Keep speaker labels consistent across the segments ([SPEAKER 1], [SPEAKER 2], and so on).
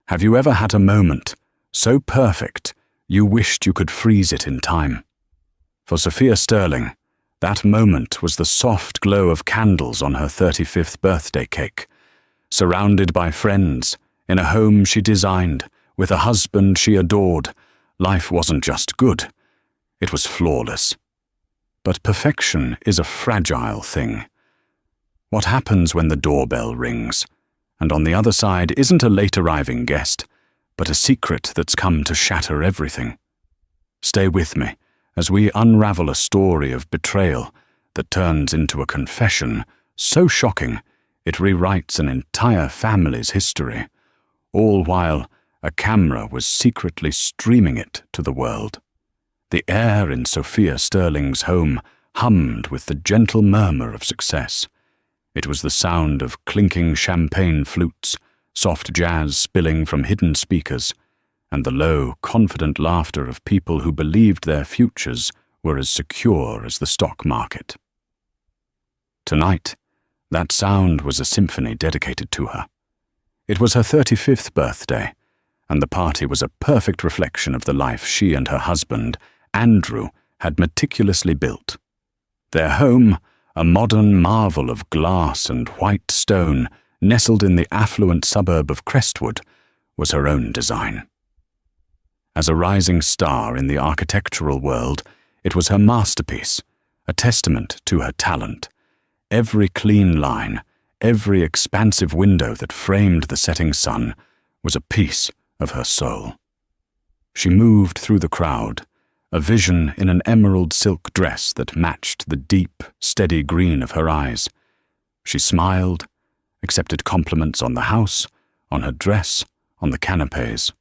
[SPEAKER 1] Have you ever had a moment so perfect you wished you could freeze it in time? For Sophia Sterling, that moment was the soft glow of candles on her 35th birthday cake, surrounded by friends, in a home she designed, with a husband she adored. Life wasn't just good, it was flawless. But perfection is a fragile thing. What happens when the doorbell rings, and on the other side isn't a late-arriving guest, but a secret that's come to shatter everything? Stay with me as we unravel a story of betrayal that turns into a confession so shocking it rewrites an entire family's history, all while a camera was secretly streaming it to the world. The air in Sophia Sterling's home hummed with the gentle murmur of success. It was the sound of clinking champagne flutes, soft jazz spilling from hidden speakers, and the low, confident laughter of people who believed their futures were as secure as the stock market. Tonight, that sound was a symphony dedicated to her. It was her 35th birthday, and the party was a perfect reflection of the life she and her husband, Andrew, had meticulously built. Their home, a modern marvel of glass and white stone, nestled in the affluent suburb of Crestwood, was her own design. As a rising star in the architectural world, it was her masterpiece, a testament to her talent. Every clean line, every expansive window that framed the setting sun was a piece of her soul. She moved through the crowd, a vision in an emerald silk dress that matched the deep, steady green of her eyes. She smiled, accepted compliments on the house, on her dress, on the canapes.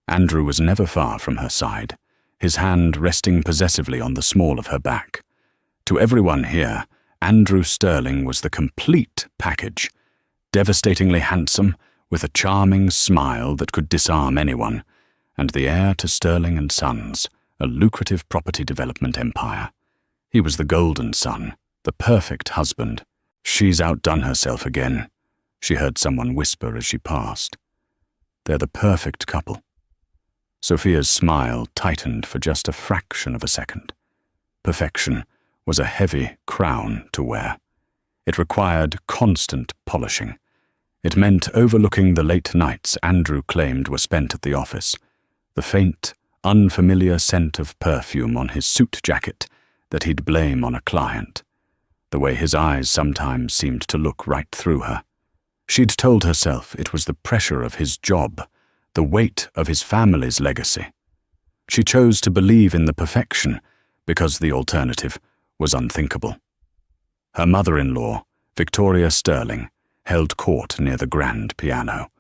[SPEAKER 1] Andrew was never far from her side, his hand resting possessively on the small of her back. To everyone here, Andrew Sterling was the complete package, devastatingly handsome, with a charming smile that could disarm anyone, and the heir to Sterling and Sons, a lucrative property development empire. He was the golden son, the perfect husband. "She's outdone herself again," she heard someone whisper as she passed. "They're the perfect couple." Sophia's smile tightened for just a fraction of a second. Perfection was a heavy crown to wear. It required constant polishing. It meant overlooking the late nights Andrew claimed were spent at the office, the faint, unfamiliar scent of perfume on his suit jacket that he'd blame on a client, the way his eyes sometimes seemed to look right through her. She'd told herself it was the pressure of his job, the weight of his family's legacy. She chose to believe in the perfection because the alternative was unthinkable. Her mother-in-law, Victoria Sterling, held court near the grand piano.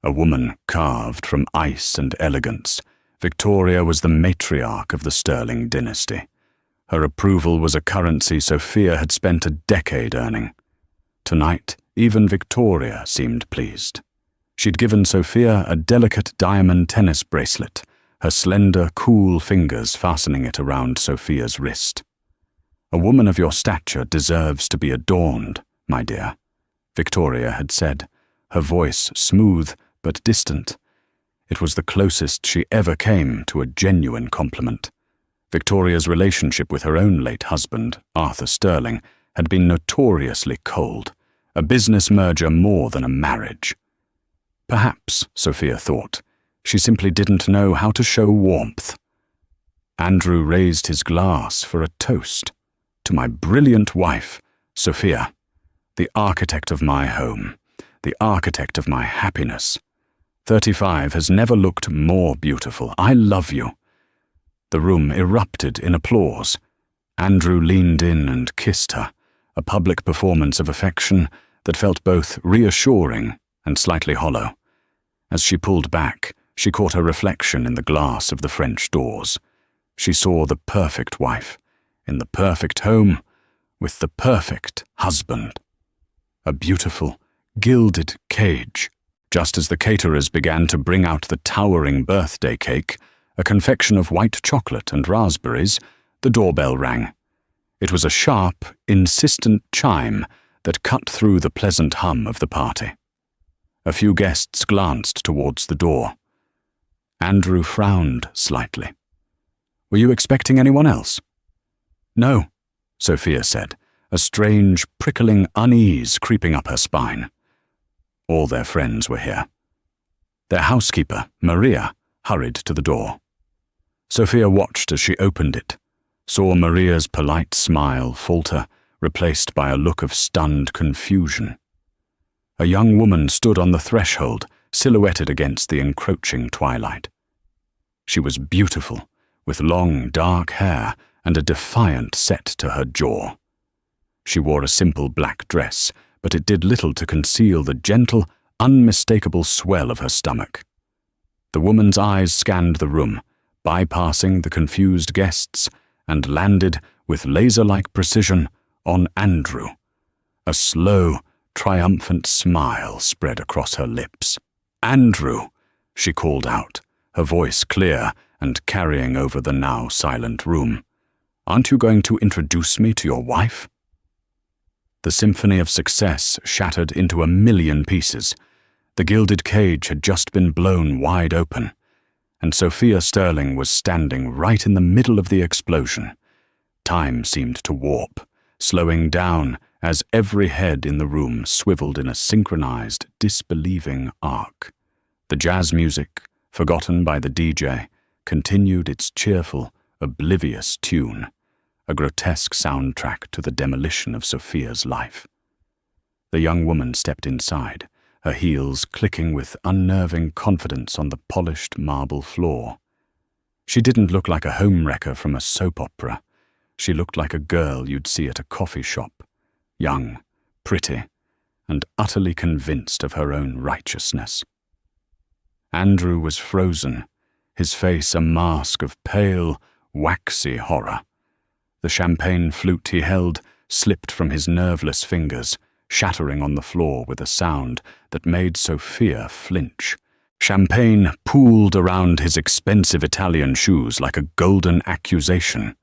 [SPEAKER 1] A woman carved from ice and elegance, Victoria was the matriarch of the Sterling dynasty. Her approval was a currency Sophia had spent a decade earning. Tonight, even Victoria seemed pleased. She'd given Sophia a delicate diamond tennis bracelet, her slender, cool fingers fastening it around Sophia's wrist. "A woman of your stature deserves to be adorned, my dear," Victoria had said, her voice smooth but distant. It was the closest she ever came to a genuine compliment. Victoria's relationship with her own late husband, Arthur Sterling, had been notoriously cold, a business merger more than a marriage. Perhaps, Sophia thought, she simply didn't know how to show warmth. Andrew raised his glass for a toast. "To my brilliant wife, Sophia, the architect of my home, the architect of my happiness. 35 has never looked more beautiful. I love you." The room erupted in applause. Andrew leaned in and kissed her, a public performance of affection that felt both reassuring and slightly hollow. As she pulled back, she caught her reflection in the glass of the French doors. She saw the perfect wife, in the perfect home, with the perfect husband. A beautiful, gilded cage. Just as the caterers began to bring out the towering birthday cake, a confection of white chocolate and raspberries, the doorbell rang. It was a sharp, insistent chime that cut through the pleasant hum of the party. A few guests glanced towards the door. Andrew frowned slightly. "Were you expecting anyone else?" "No," Sophia said, a strange, prickling unease creeping up her spine. All their friends were here. Their housekeeper, Maria, hurried to the door. Sophia watched as she opened it, saw Maria's polite smile falter, replaced by a look of stunned confusion. A young woman stood on the threshold, silhouetted against the encroaching twilight. She was beautiful, with long, dark hair and a defiant set to her jaw. She wore a simple black dress, but it did little to conceal the gentle, unmistakable swell of her stomach. The woman's eyes scanned the room, bypassing the confused guests, and landed, with laser-like precision, on Andrew. A slow, triumphant smile spread across her lips. "Andrew," she called out, her voice clear and carrying over the now silent room. "Aren't you going to introduce me to your wife?" The symphony of success shattered into a million pieces. The gilded cage had just been blown wide open, and Sophia Sterling was standing right in the middle of the explosion. Time seemed to warp, slowing down as every head in the room swiveled in a synchronized, disbelieving arc. The jazz music, forgotten by the DJ, continued its cheerful, oblivious tune, a grotesque soundtrack to the demolition of Sophia's life. The young woman stepped inside, her heels clicking with unnerving confidence on the polished marble floor. She didn't look like a homewrecker from a soap opera. She looked like a girl you'd see at a coffee shop, young, pretty, and utterly convinced of her own righteousness. Andrew was frozen, his face a mask of pale, waxy horror. The champagne flute he held slipped from his nerveless fingers, shattering on the floor with a sound that made Sophia flinch. Champagne pooled around his expensive Italian shoes like a golden accusation.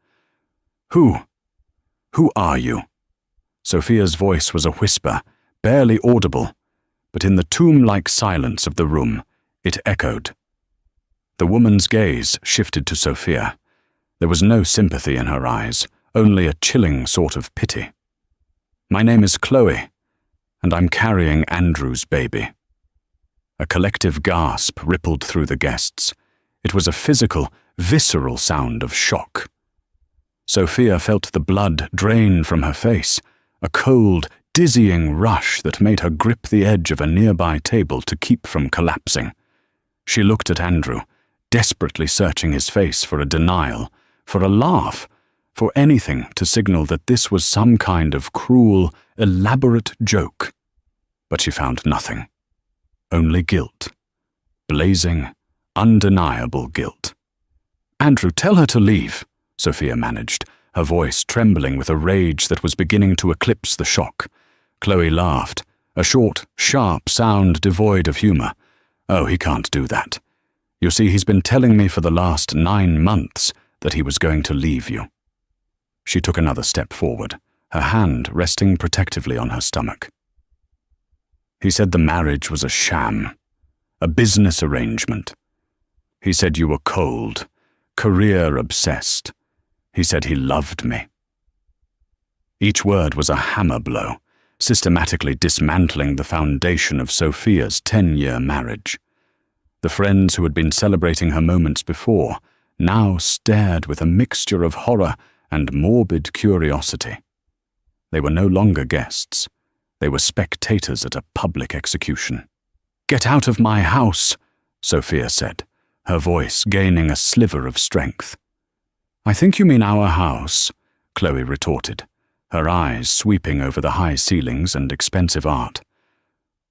[SPEAKER 1] Who are you?" Sophia's voice was a whisper, barely audible, but in the tomb-like silence of the room, it echoed. The woman's gaze shifted to Sophia. There was no sympathy in her eyes, only a chilling sort of pity. "My name is Chloe, and I'm carrying Andrew's baby." A collective gasp rippled through the guests. It was a physical, visceral sound of shock. Sophia felt the blood drain from her face, a cold, dizzying rush that made her grip the edge of a nearby table to keep from collapsing. She looked at Andrew, desperately searching his face for a denial, for a laugh, for anything to signal that this was some kind of cruel, elaborate joke. But she found nothing. Only guilt. Blazing, undeniable guilt. "Andrew, tell her to leave," Sophia managed, her voice trembling with a rage that was beginning to eclipse the shock. Chloe laughed, a short, sharp sound devoid of humor. "Oh, he can't do that. You see, he's been telling me for the last 9 months that he was going to leave you." She took another step forward, her hand resting protectively on her stomach. "He said the marriage was a sham, a business arrangement. He said you were cold, career-obsessed. He said he loved me." Each word was a hammer blow, systematically dismantling the foundation of Sophia's 10-year marriage. The friends who had been celebrating her moments before now stared with a mixture of horror and morbid curiosity. They were no longer guests. They were spectators at a public execution. "Get out of my house," Sophia said, her voice gaining a sliver of strength. "I think you mean our house," Chloe retorted, her eyes sweeping over the high ceilings and expensive art.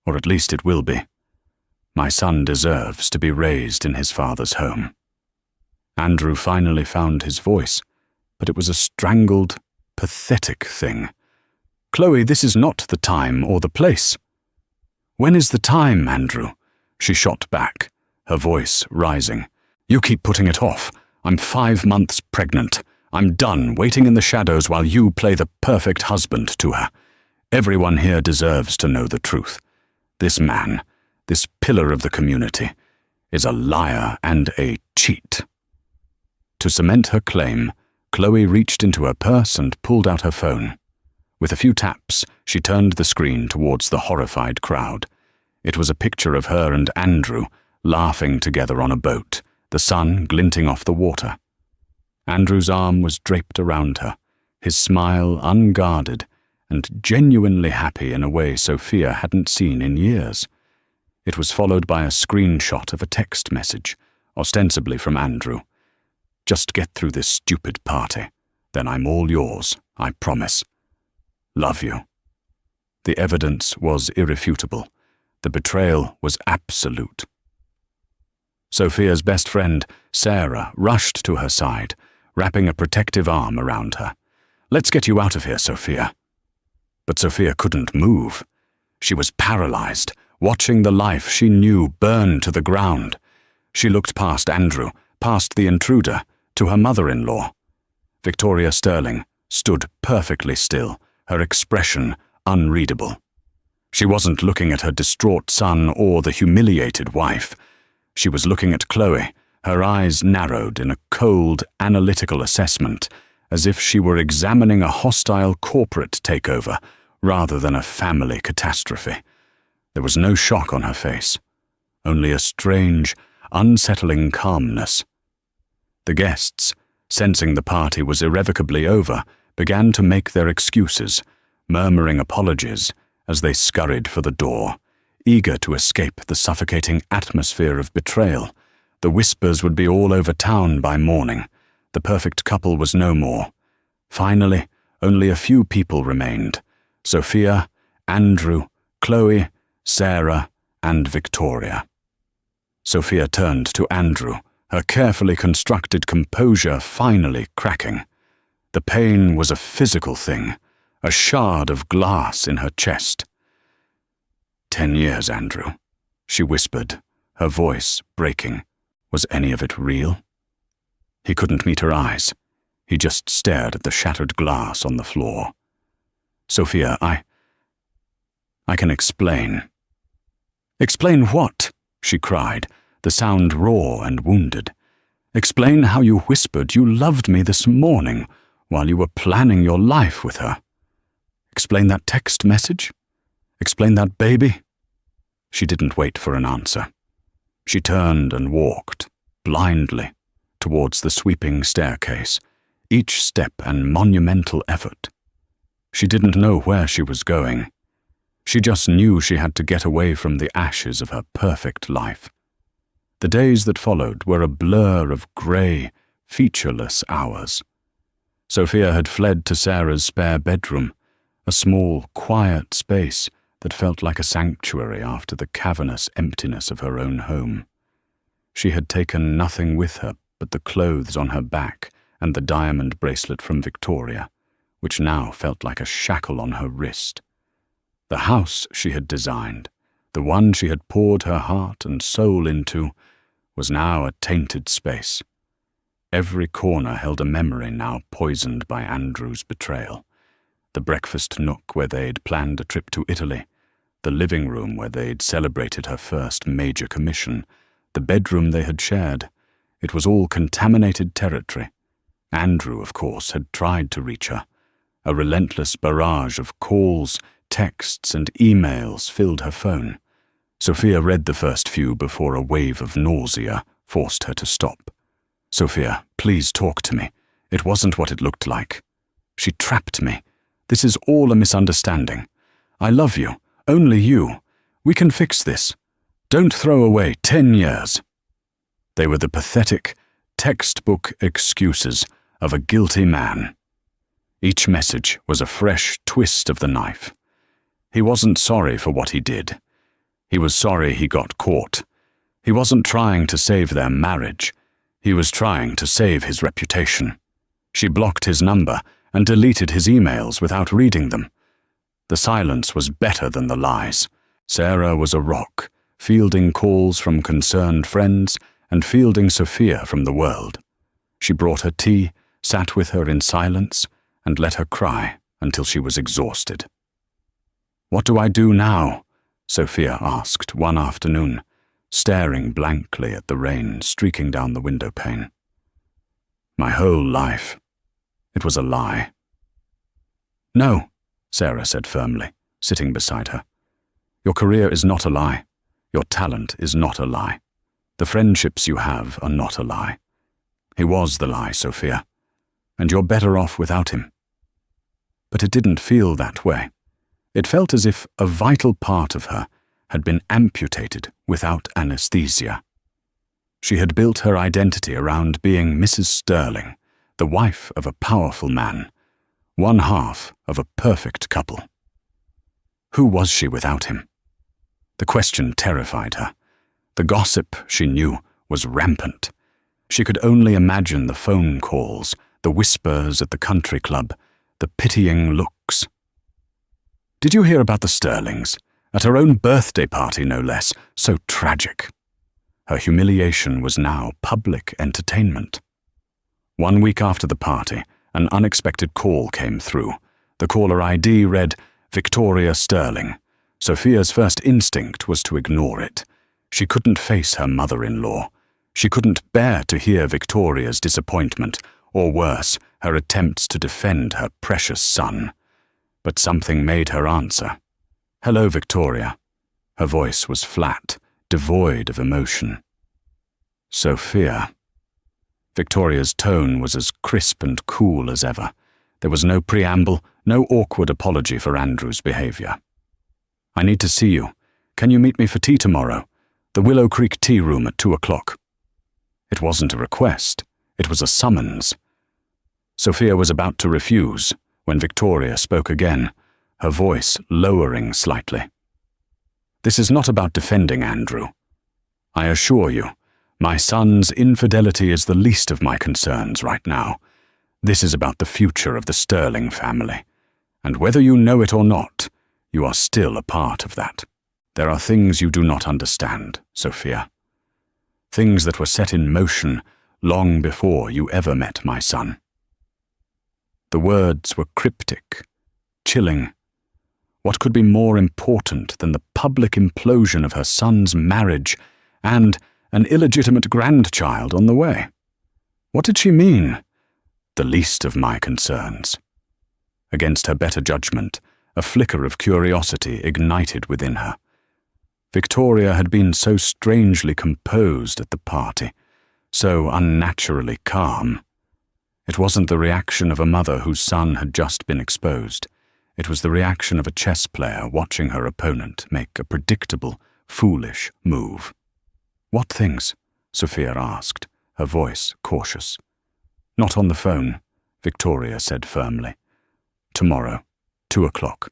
[SPEAKER 1] "Or at least it will be. My son deserves to be raised in his father's home." Andrew finally found his voice, but it was a strangled, pathetic thing. "Chloe, this is not the time or the place." "When is the time, Andrew?" She shot back, her voice rising. "You keep putting it off. I'm 5 months pregnant. I'm done waiting in the shadows while you play the perfect husband to her. Everyone here deserves to know the truth. This man, this pillar of the community, is a liar and a cheat. To cement her claim, Chloe reached into her purse and pulled out her phone. With a few taps, she turned the screen towards the horrified crowd. It was a picture of her and Andrew laughing together on a boat, the sun glinting off the water. Andrew's arm was draped around her, his smile unguarded and genuinely happy in a way Sophia hadn't seen in years. It was followed by a screenshot of a text message, ostensibly from Andrew. "Just get through this stupid party, then I'm all yours, I promise. Love you." The evidence was irrefutable. The betrayal was absolute. Sophia's best friend, Sarah, rushed to her side, wrapping a protective arm around her. "Let's get you out of here, Sophia." But Sophia couldn't move. She was paralyzed, watching the life she knew burn to the ground. She looked past Andrew, past the intruder, to her mother-in-law. Victoria Sterling stood perfectly still, her expression unreadable. She wasn't looking at her distraught son or the humiliated wife. She was looking at Chloe, her eyes narrowed in a cold, analytical assessment, as if she were examining a hostile corporate takeover rather than a family catastrophe. There was no shock on her face, only a strange, unsettling calmness. The guests, sensing the party was irrevocably over, began to make their excuses, murmuring apologies as they scurried for the door, eager to escape the suffocating atmosphere of betrayal. The whispers would be all over town by morning. The perfect couple was no more. Finally, only a few people remained: Sophia, Andrew, Chloe, Sarah, and Victoria. Sophia turned to Andrew, her carefully constructed composure finally cracking. The pain was a physical thing, a shard of glass in her chest. 10 years, Andrew, she whispered, her voice breaking. Was any of it real? He couldn't meet her eyes. He just stared at the shattered glass on the floor. Sophia, I can explain. Explain what? She cried, the sound raw and wounded. Explain how you whispered you loved me this morning while you were planning your life with her. Explain that text message? Explain that baby? She didn't wait for an answer. She turned and walked, blindly, towards the sweeping staircase, each step an monumental effort. She didn't know where she was going. She just knew she had to get away from the ashes of her perfect life. The days that followed were a blur of grey, featureless hours. Sophia had fled to Sarah's spare bedroom, a small, quiet space that felt like a sanctuary after the cavernous emptiness of her own home. She had taken nothing with her but the clothes on her back and the diamond bracelet from Victoria, which now felt like a shackle on her wrist. The house she had designed, the one she had poured her heart and soul into, was now a tainted space. Every corner held a memory now poisoned by Andrew's betrayal. The breakfast nook where they'd planned a trip to Italy, the living room where they'd celebrated her first major commission, the bedroom they had shared. It was all contaminated territory. Andrew, of course, had tried to reach her. A relentless barrage of calls, texts, and emails filled her phone. Sophia read the first few before a wave of nausea forced her to stop. Sophia, please talk to me. It wasn't what it looked like. She trapped me. This is all a misunderstanding. I love you. Only you. We can fix this. Don't throw away 10 years. They were the pathetic, textbook excuses of a guilty man. Each message was a fresh twist of the knife. He wasn't sorry for what he did. He was sorry he got caught. He wasn't trying to save their marriage. He was trying to save his reputation. She blocked his number and deleted his emails without reading them. The silence was better than the lies. Sarah was a rock, fielding calls from concerned friends and fielding Sophia from the world. She brought her tea, sat with her in silence, and let her cry until she was exhausted. What do I do now? Sophia asked one afternoon, staring blankly at the rain streaking down the window pane. My whole life. It was a lie. No, Sarah said firmly, sitting beside her. Your career is not a lie. Your talent is not a lie. The friendships you have are not a lie. He was the lie, Sophia, and you're better off without him. But it didn't feel that way. It felt as if a vital part of her had been amputated without anesthesia. She had built her identity around being Mrs. Sterling, the wife of a powerful man, one half of a perfect couple. Who was she without him? The question terrified her. The gossip, she knew, was rampant. She could only imagine the phone calls, the whispers at the country club, the pitying looks. Did you hear about the Sterlings? At her own birthday party, no less. So tragic. Her humiliation was now public entertainment. 1 week after the party, an unexpected call came through. The caller ID read, Victoria Sterling. Sophia's first instinct was to ignore it. She couldn't face her mother-in-law. She couldn't bear to hear Victoria's disappointment, or worse, her attempts to defend her precious son. But something made her answer. Hello, Victoria. Her voice was flat, devoid of emotion. Sophia. Victoria's tone was as crisp and cool as ever. There was no preamble, no awkward apology for Andrew's behavior. I need to see you. Can you meet me for tea tomorrow? The Willow Creek Tea Room at 2 o'clock. It wasn't a request. It was a summons. Sophia was about to refuse when Victoria spoke again, her voice lowering slightly. This is not about defending Andrew. I assure you, my son's infidelity is the least of my concerns right now. This is about the future of the Sterling family. And whether you know it or not, you are still a part of that. There are things you do not understand, Sophia. Things that were set in motion long before you ever met my son. The words were cryptic, chilling. What could be more important than the public implosion of her son's marriage and an illegitimate grandchild on the way? What did she mean? The least of my concerns. Against her better judgment, a flicker of curiosity ignited within her. Victoria had been so strangely composed at the party, so unnaturally calm. It wasn't the reaction of a mother whose son had just been exposed. It was the reaction of a chess player watching her opponent make a predictable, foolish move. What things? Sophia asked, her voice cautious. Not on the phone, Victoria said firmly. Tomorrow, 2 o'clock.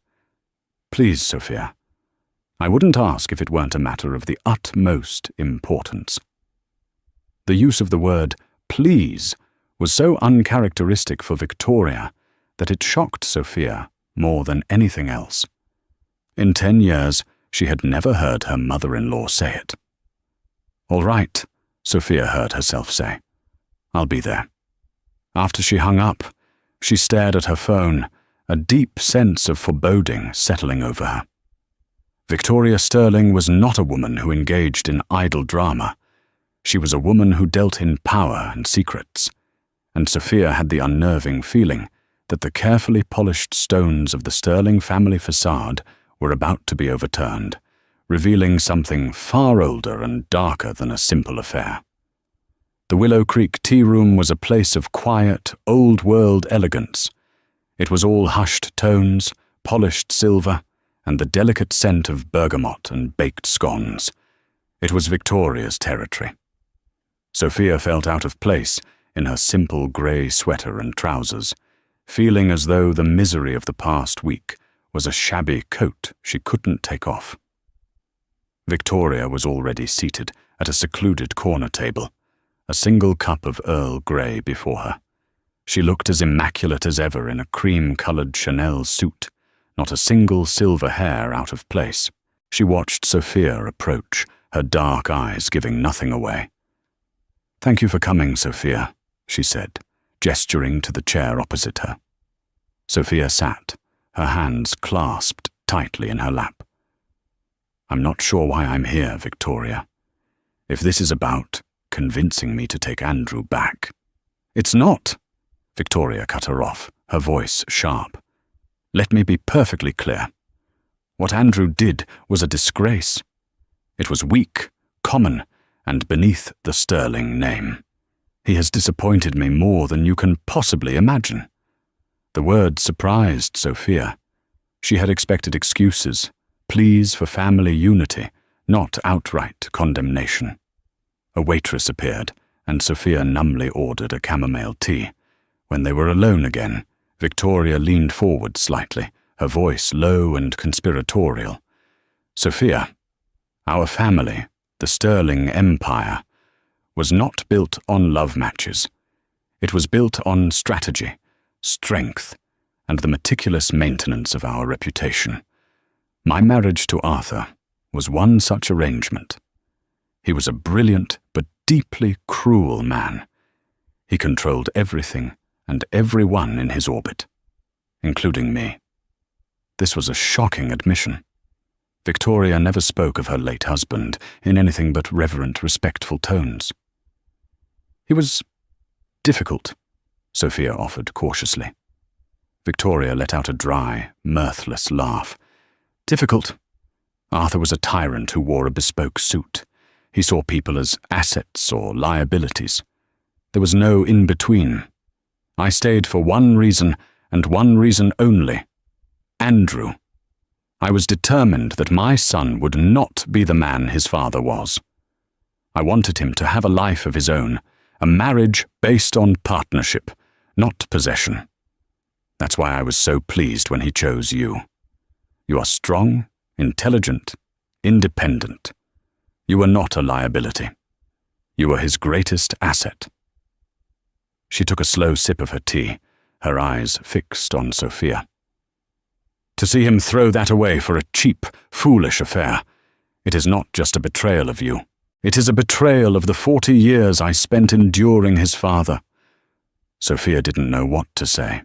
[SPEAKER 1] Please, Sophia. I wouldn't ask if it weren't a matter of the utmost importance. The use of the word please was so uncharacteristic for Victoria that it shocked Sophia more than anything else. In 10 years, she had never heard her mother-in-law say it. All right, Sophia heard herself say. I'll be there. After she hung up, she stared at her phone, a deep sense of foreboding settling over her. Victoria Sterling was not a woman who engaged in idle drama. She was a woman who dealt in power and secrets, and Sophia had the unnerving feeling that the carefully polished stones of the Sterling family facade were about to be overturned, revealing something far older and darker than a simple affair. The Willow Creek Tea Room was a place of quiet, old-world elegance. It was all hushed tones, polished silver, and the delicate scent of bergamot and baked scones. It was Victoria's territory. Sophia felt out of place in her simple grey sweater and trousers, feeling as though the misery of the past week was a shabby coat she couldn't take off. Victoria was already seated at a secluded corner table, a single cup of Earl Grey before her. She looked as immaculate as ever in a cream-coloured Chanel suit, not a single silver hair out of place. She watched Sophia approach, her dark eyes giving nothing away. "Thank you for coming, Sophia," she said, gesturing to the chair opposite her. Sophia sat, her hands clasped tightly in her lap. I'm not sure why I'm here, Victoria. If this is about convincing me to take Andrew back." "It's not," Victoria cut her off, her voice sharp. "Let me be perfectly clear. What Andrew did was a disgrace. It was weak, common, and beneath the Sterling name. He has disappointed me more than you can possibly imagine." The word surprised Sophia. She had expected excuses, pleas for family unity, not outright condemnation. A waitress appeared, and Sophia numbly ordered a chamomile tea. When they were alone again, Victoria leaned forward slightly, her voice low and conspiratorial. "Sophia, our family, the Sterling Empire, was not built on love matches. It was built on strategy, strength, and the meticulous maintenance of our reputation. My marriage to Arthur was one such arrangement. He was a brilliant but deeply cruel man. He controlled everything and everyone in his orbit, including me." This was a shocking admission. Victoria never spoke of her late husband in anything but reverent, respectful tones. "He was difficult," Sophia offered cautiously. Victoria let out a dry, mirthless laugh. "Difficult? Arthur was a tyrant who wore a bespoke suit. He saw people as assets or liabilities. There was no in-between. I stayed for one reason, and one reason only: Andrew. I was determined that my son would not be the man his father was. I wanted him to have a life of his own, a marriage based on partnership, not possession. That's why I was so pleased when he chose you. You are strong, intelligent, independent. You were not a liability. You were his greatest asset." She took a slow sip of her tea, her eyes fixed on Sophia. "To see him throw that away for a cheap, foolish affair, it is not just a betrayal of you. It is a betrayal of the 40 years I spent enduring his father." Sophia didn't know what to say.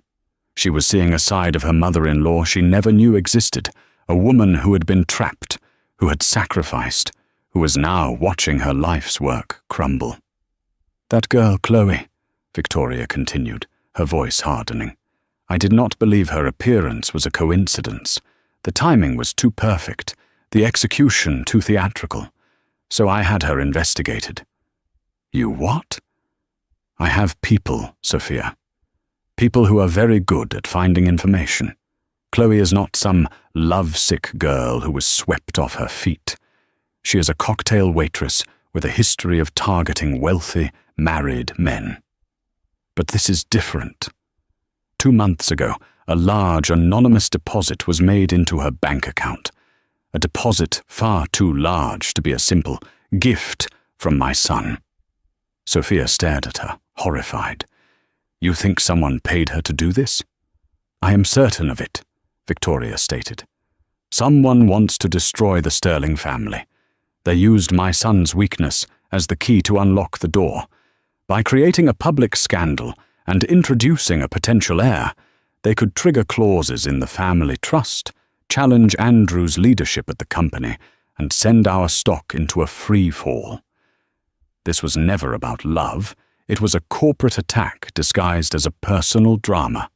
[SPEAKER 1] She was seeing a side of her mother-in-law she never knew existed, a woman who had been trapped, who had sacrificed, who was now watching her life's work crumble. "That girl, Chloe," Victoria continued, her voice hardening. "I did not believe her appearance was a coincidence. The timing was too perfect, the execution too theatrical. So I had her investigated." "You what?" "I have people, Sophia. People who are very good at finding information. Chloe is not some lovesick girl who was swept off her feet. She is a cocktail waitress with a history of targeting wealthy, married men. But this is different. 2 months ago, a large anonymous deposit was made into her bank account. A deposit far too large to be a simple gift from my son." Sophia stared at her, horrified. "You think someone paid her to do this?" "I am certain of it," Victoria stated. "Someone wants to destroy the Sterling family. They used my son's weakness as the key to unlock the door. By creating a public scandal and introducing a potential heir, they could trigger clauses in the family trust, challenge Andrew's leadership at the company, and send our stock into a free fall. This was never about love. It was a corporate attack disguised as a personal drama.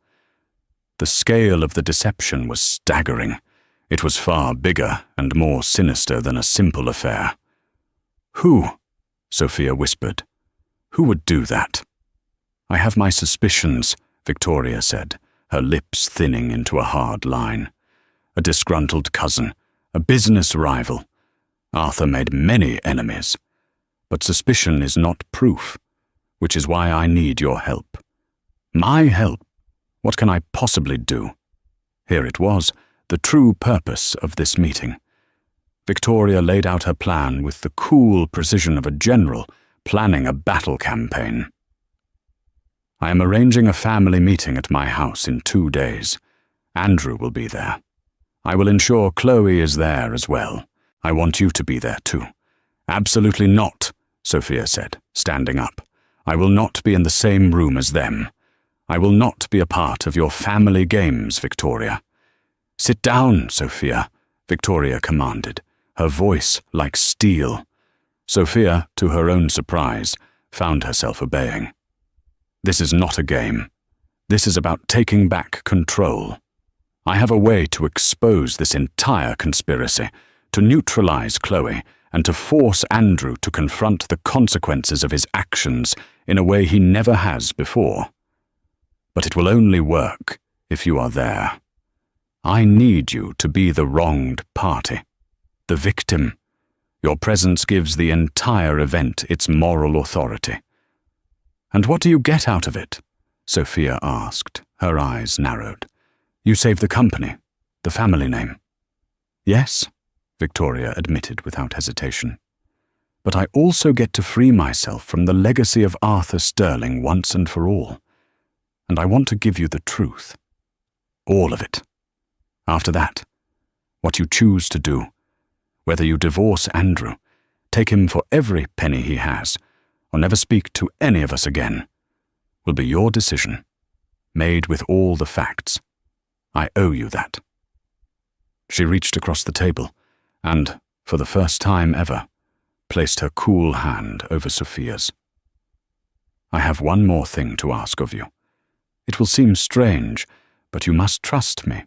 [SPEAKER 1] The scale of the deception was staggering. It was far bigger and more sinister than a simple affair." "Who?" Sophia whispered. "Who would do that?" "I have my suspicions," Victoria said, her lips thinning into a hard line. "A disgruntled cousin, a business rival. Arthur made many enemies. But suspicion is not proof, which is why I need your help." "My help? What can I possibly do?" Here it was, the true purpose of this meeting. Victoria laid out her plan with the cool precision of a general planning a battle campaign. "I am arranging a family meeting at my house in 2 days. Andrew will be there. I will ensure Chloe is there as well. I want you to be there too." "Absolutely not," Sophia said, standing up. "I will not be in the same room as them. I will not be a part of your family games, Victoria." "Sit down, Sophia," Victoria commanded, her voice like steel. Sophia, to her own surprise, found herself obeying. This is not a game. This is about taking back control. I have a way to expose this entire conspiracy, to neutralize Chloe, and to force Andrew to confront the consequences of his actions in a way he never has before. But it will only work if you are there. I need you to be the wronged party, the victim. Your presence gives the entire event its moral authority. And what do you get out of it? Sophia asked, her eyes narrowed. You save the company, the family name. Yes, Victoria admitted without hesitation. But I also get to free myself from the legacy of Arthur Sterling once and for all. And I want to give you the truth. All of it. After that, what you choose to do, whether you divorce Andrew, take him for every penny he has, or never speak to any of us again, will be your decision, made with all the facts. I owe you that. She reached across the table and, for the first time ever, placed her cool hand over Sophia's. I have one more thing to ask of you. It will seem strange, but you must trust me.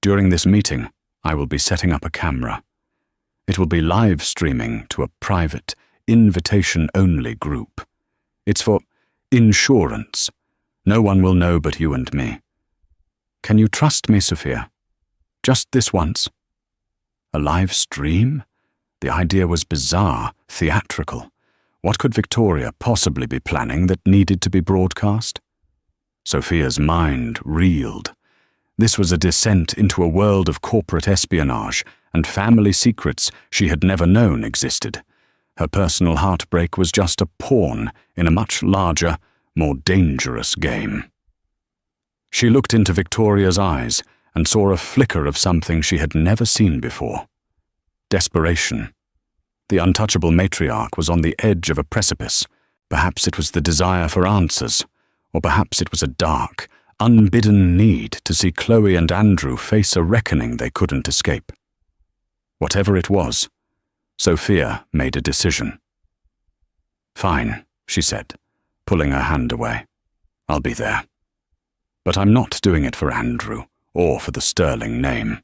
[SPEAKER 1] During this meeting, I will be setting up a camera. It will be live streaming to a private, invitation-only group. It's for insurance. No one will know but you and me. Can you trust me, Sophia? Just this once? A live stream? The idea was bizarre, theatrical. What could Victoria possibly be planning that needed to be broadcast? Sophia's mind reeled. This was a descent into a world of corporate espionage and family secrets she had never known existed. Her personal heartbreak was just a pawn in a much larger, more dangerous game. She looked into Victoria's eyes and saw a flicker of something she had never seen before. Desperation. The untouchable matriarch was on the edge of a precipice. Perhaps it was the desire for answers, or perhaps it was a dark, unbidden need to see Chloe and Andrew face a reckoning they couldn't escape. Whatever it was, Sophia made a decision. Fine, she said, pulling her hand away. I'll be there. But I'm not doing it for Andrew, or for the Sterling name.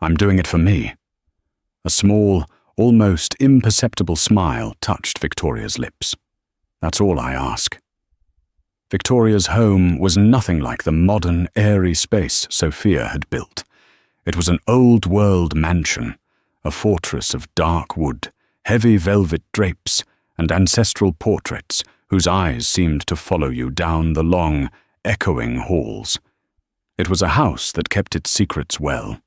[SPEAKER 1] I'm doing it for me. A small, almost imperceptible smile touched Victoria's lips. That's all I ask. Victoria's home was nothing like the modern, airy space Sophia had built. It was an old-world mansion, a fortress of dark wood, heavy velvet drapes, and ancestral portraits whose eyes seemed to follow you down the long, echoing halls. It was a house that kept its secrets well.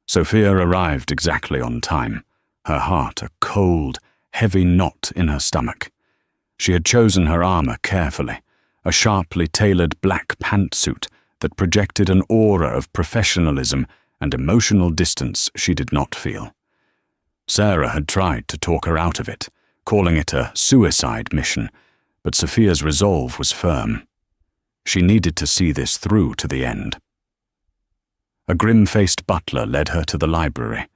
[SPEAKER 1] Sophia arrived exactly on time, her heart a cold, heavy knot in her stomach. She had chosen her armor carefully, a sharply tailored black pantsuit that projected an aura of professionalism and emotional distance she did not feel. Sarah had tried to talk her out of it, calling it a suicide mission, but Sophia's resolve was firm. She needed to see this through to the end. A grim-faced butler led her to the library.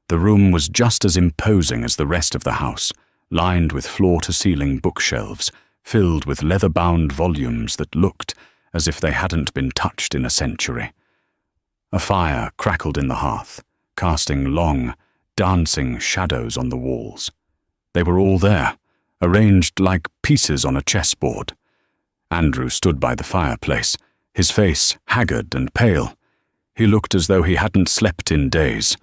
[SPEAKER 1] The room was just as imposing as the rest of the house, lined with floor-to-ceiling bookshelves, filled with leather-bound volumes that looked as if they hadn't been touched in a century. A fire crackled in the hearth, casting long, dancing shadows on the walls. They were all there, arranged like pieces on a chessboard. Andrew stood by the fireplace, his face haggard and pale. He looked as though he hadn't slept in days.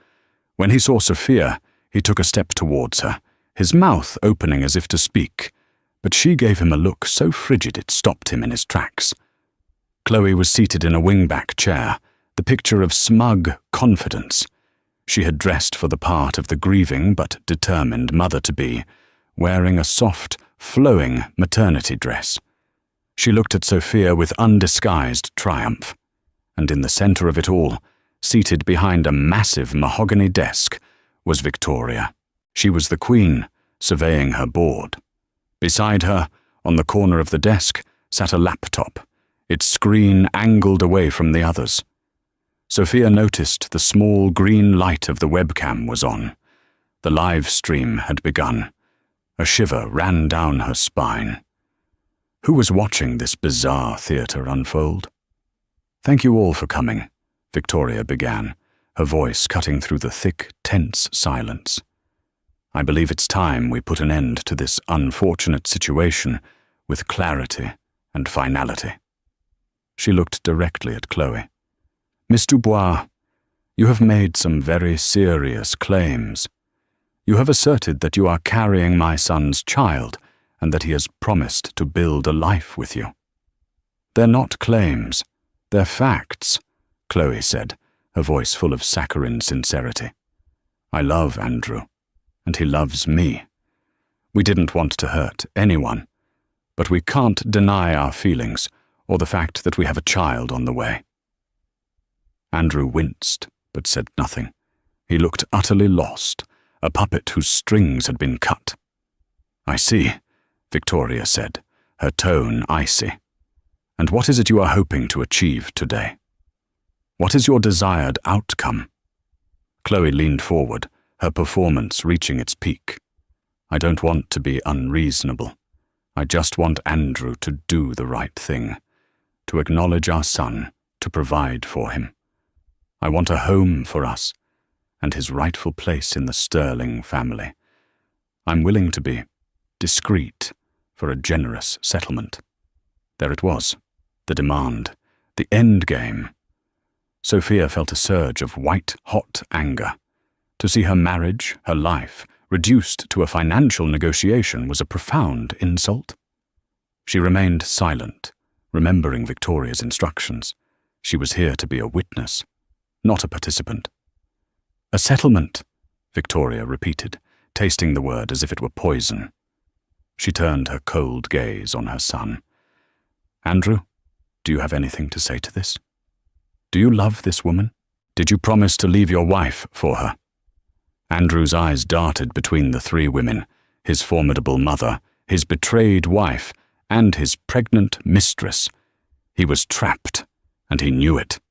[SPEAKER 1] When he saw Sophia, he took a step towards her, his mouth opening as if to speak, but she gave him a look so frigid it stopped him in his tracks. Chloe was seated in a wing-back chair, the picture of smug confidence. She had dressed for the part of the grieving but determined mother-to-be, wearing a soft, flowing maternity dress. She looked at Sophia with undisguised triumph, and in the center of it all, seated behind a massive mahogany desk, was Victoria. She was the queen, surveying her board. Beside her, on the corner of the desk, sat a laptop, its screen angled away from the others. Sophia noticed the small green light of the webcam was on. The live stream had begun. A shiver ran down her spine. Who was watching this bizarre theatre unfold? "Thank you all for coming," Victoria began, her voice cutting through the thick, tense silence. "I believe it's time we put an end to this unfortunate situation with clarity and finality." She looked directly at Chloe. "Miss Dubois, you have made some very serious claims. You have asserted that you are carrying my son's child and that he has promised to build a life with you." "They're not claims, they're facts," Chloe said, her voice full of saccharine sincerity. "I love Andrew, and he loves me. We didn't want to hurt anyone, but we can't deny our feelings or the fact that we have a child on the way." Andrew winced, but said nothing. He looked utterly lost, a puppet whose strings had been cut. "I see," Victoria said, her tone icy. "And what is it you are hoping to achieve today? What is your desired outcome?" Chloe leaned forward, her performance reaching its peak. "I don't want to be unreasonable. I just want Andrew to do the right thing, to acknowledge our son, to provide for him. I want a home for us, and his rightful place in the Sterling family. I'm willing to be discreet for a generous settlement." There it was, the demand, the end game. Sophia felt a surge of white-hot anger. To see her marriage, her life, reduced to a financial negotiation was a profound insult. She remained silent, remembering Victoria's instructions. She was here to be a witness, not a participant. "A settlement," Victoria repeated, tasting the word as if it were poison. She turned her cold gaze on her son. "Andrew, do you have anything to say to this? Do you love this woman? Did you promise to leave your wife for her?" Andrew's eyes darted between the three women, his formidable mother, his betrayed wife, and his pregnant mistress. He was trapped, and he knew it.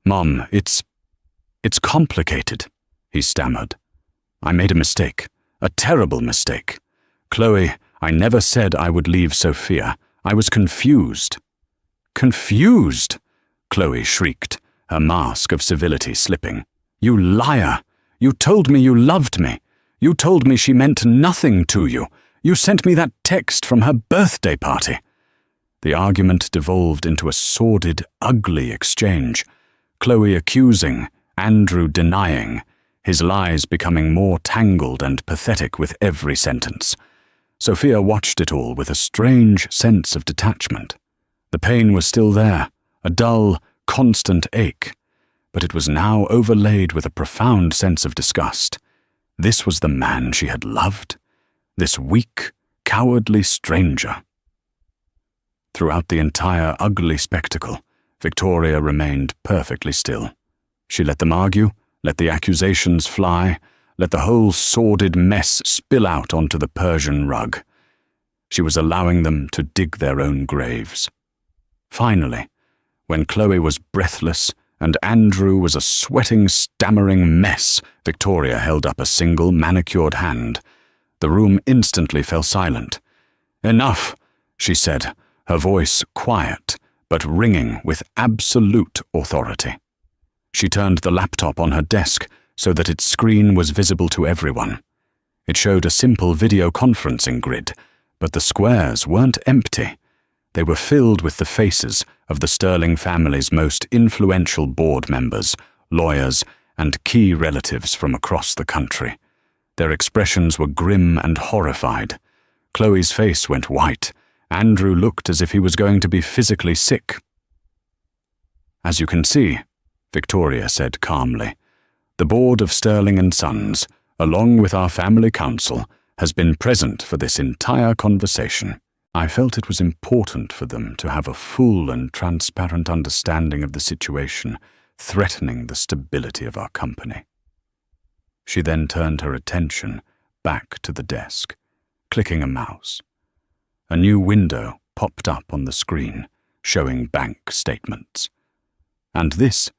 [SPEAKER 1] "Mom, it's complicated," he stammered. "I made a mistake, a terrible mistake. Chloe, I never said I would leave Sophia. I was confused." "Confused?" Chloe shrieked, her mask of civility slipping. "You liar! You told me you loved me. You told me she meant nothing to you. You sent me that text from her birthday party." The argument devolved into a sordid, ugly exchange. Chloe accusing, Andrew denying, his lies becoming more tangled and pathetic with every sentence. Sophia watched it all with a strange sense of detachment. The pain was still there, a dull, constant ache, but it was now overlaid with a profound sense of disgust. This was the man she had loved, this weak, cowardly stranger. Throughout the entire ugly spectacle, Victoria remained perfectly still. She let them argue, let the accusations fly, let the whole sordid mess spill out onto the Persian rug. She was allowing them to dig their own graves. Finally, when Chloe was breathless and Andrew was a sweating, stammering mess, Victoria held up a single manicured hand. The room instantly fell silent. "Enough," she said, her voice quiet, but ringing with absolute authority. She turned the laptop on her desk so that its screen was visible to everyone. It showed a simple video conferencing grid, but the squares weren't empty. They were filled with the faces of the Sterling family's most influential board members, lawyers, and key relatives from across the country. Their expressions were grim and horrified. Chloe's face went white. Andrew looked as if he was going to be physically sick. "As you can see," Victoria said calmly, "the board of Sterling & Sons, along with our family council, has been present for this entire conversation. I felt it was important for them to have a full and transparent understanding of the situation threatening the stability of our company." She then turned her attention back to the desk, clicking a mouse. A new window popped up on the screen, showing bank statements. And this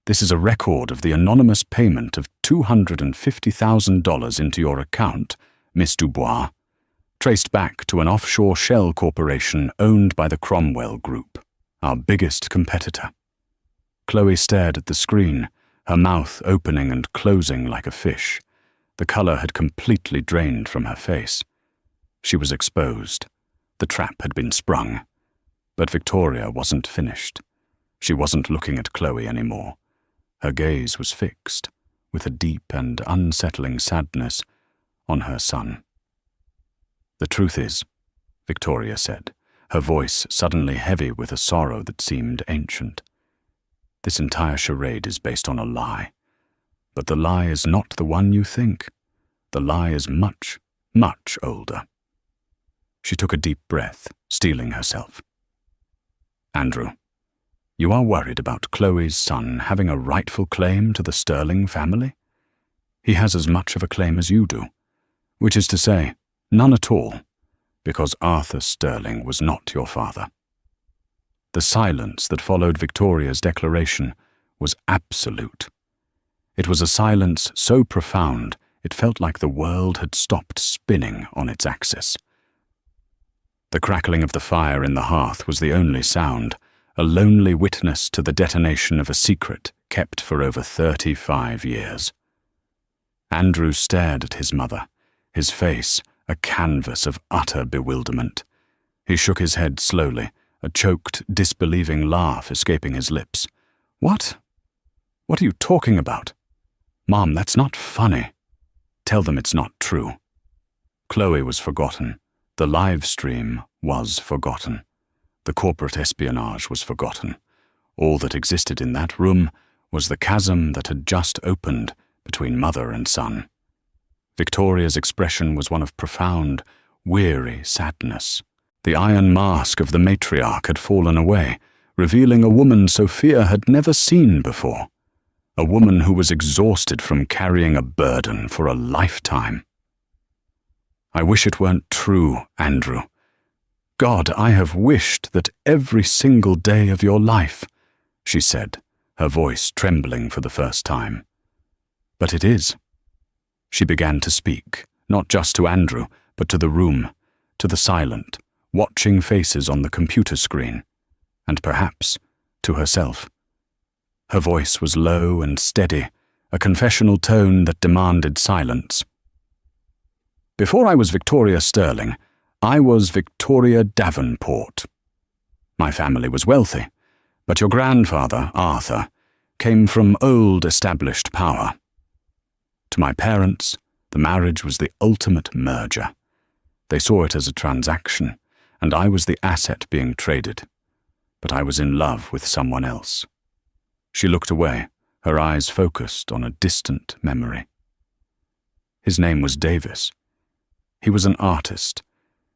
[SPEAKER 1] This is a record of the anonymous payment of $250,000 into your account, Miss Dubois, traced back to an offshore shell corporation owned by the Cromwell Group, our biggest competitor." Chloe stared at the screen, her mouth opening and closing like a fish. The color had completely drained from her face. She was exposed. The trap had been sprung. But Victoria wasn't finished. She wasn't looking at Chloe anymore. Her gaze was fixed, with a deep and unsettling sadness, on her son. "The truth is," Victoria said, her voice suddenly heavy with a sorrow that seemed ancient, "this entire charade is based on a lie. But the lie is not the one you think. The lie is much, much older." She took a deep breath, steeling herself. "Andrew, you are worried about Chloe's son having a rightful claim to the Sterling family? He has as much of a claim as you do, which is to say, none at all, because Arthur Sterling was not your father." The silence that followed Victoria's declaration was absolute. It was a silence so profound it felt like the world had stopped spinning on its axis. The crackling of the fire in the hearth was the only sound, a lonely witness to the detonation of a secret kept for over 35 years. Andrew stared at his mother, his face a canvas of utter bewilderment. He shook his head slowly, a choked, disbelieving laugh escaping his lips. "What? What are you talking about? Mom, that's not funny. Tell them it's not true." Chloe was forgotten. The live stream was forgotten. The corporate espionage was forgotten. All that existed in that room was the chasm that had just opened between mother and son. Victoria's expression was one of profound, weary sadness. The iron mask of the matriarch had fallen away, revealing a woman Sophia had never seen before. A woman who was exhausted from carrying a burden for a lifetime. "I wish it weren't true, Andrew. God, I have wished that every single day of your life," she said, her voice trembling for the first time. "But it is." She began to speak, not just to Andrew, but to the room, to the silent, watching faces on the computer screen, and perhaps to herself. Her voice was low and steady, a confessional tone that demanded silence. "Before I was Victoria Sterling, I was Victoria Davenport. My family was wealthy, but your grandfather, Arthur, came from old established power. To my parents, the marriage was the ultimate merger. They saw it as a transaction, and I was the asset being traded. But I was in love with someone else." She looked away, her eyes focused on a distant memory. "His name was Davis. He was an artist.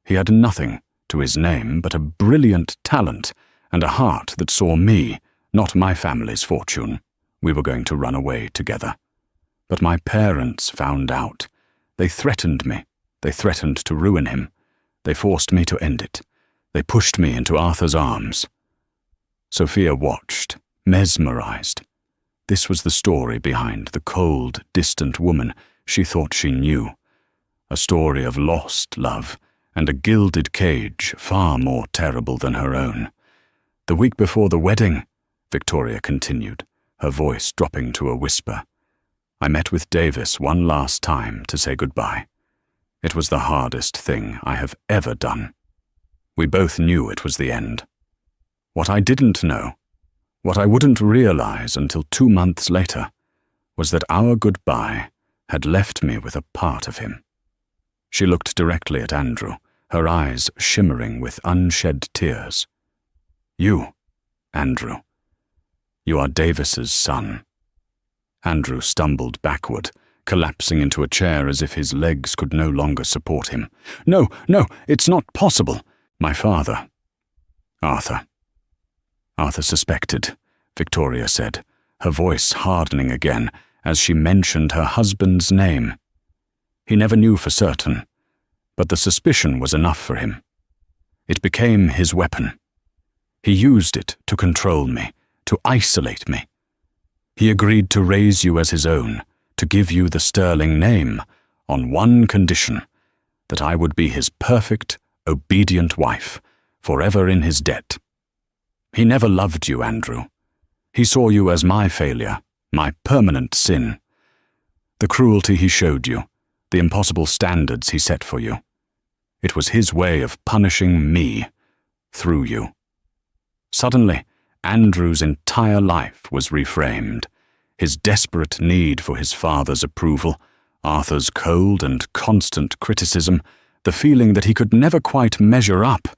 [SPEAKER 1] He had nothing to his name but a brilliant talent and a heart that saw me, not my family's fortune. We were going to run away together. But my parents found out. They threatened me. They threatened to ruin him. They forced me to end it. They pushed me into Arthur's arms." Sophia watched, mesmerized. This was the story behind the cold, distant woman she thought she knew. A story of lost love and a gilded cage far more terrible than her own. "The week before the wedding," Victoria continued, her voice dropping to a whisper, "I met with Davis one last time to say goodbye. It was the hardest thing I have ever done. We both knew it was the end. What I didn't know, what I wouldn't realize until 2 months later, was that our goodbye had left me with a part of him." She looked directly at Andrew, her eyes shimmering with unshed tears. "You, Andrew. You are Davis's son." Andrew stumbled backward, collapsing into a chair as if his legs could no longer support him. No, it's not possible. My father. Arthur. Arthur suspected," Victoria said, her voice hardening again as she mentioned her husband's name. "He never knew for certain, but the suspicion was enough for him. It became his weapon. He used it to control me, to isolate me. He agreed to raise you as his own, to give you the Sterling name, on one condition, that I would be his perfect, obedient wife, forever in his debt. He never loved you, Andrew. He saw you as my failure, my permanent sin. The cruelty he showed you, the impossible standards he set for you. It was his way of punishing me, through you. Suddenly, Andrew's entire life was reframed. His desperate need for his father's approval, Arthur's cold and constant criticism, the feeling that he could never quite measure up,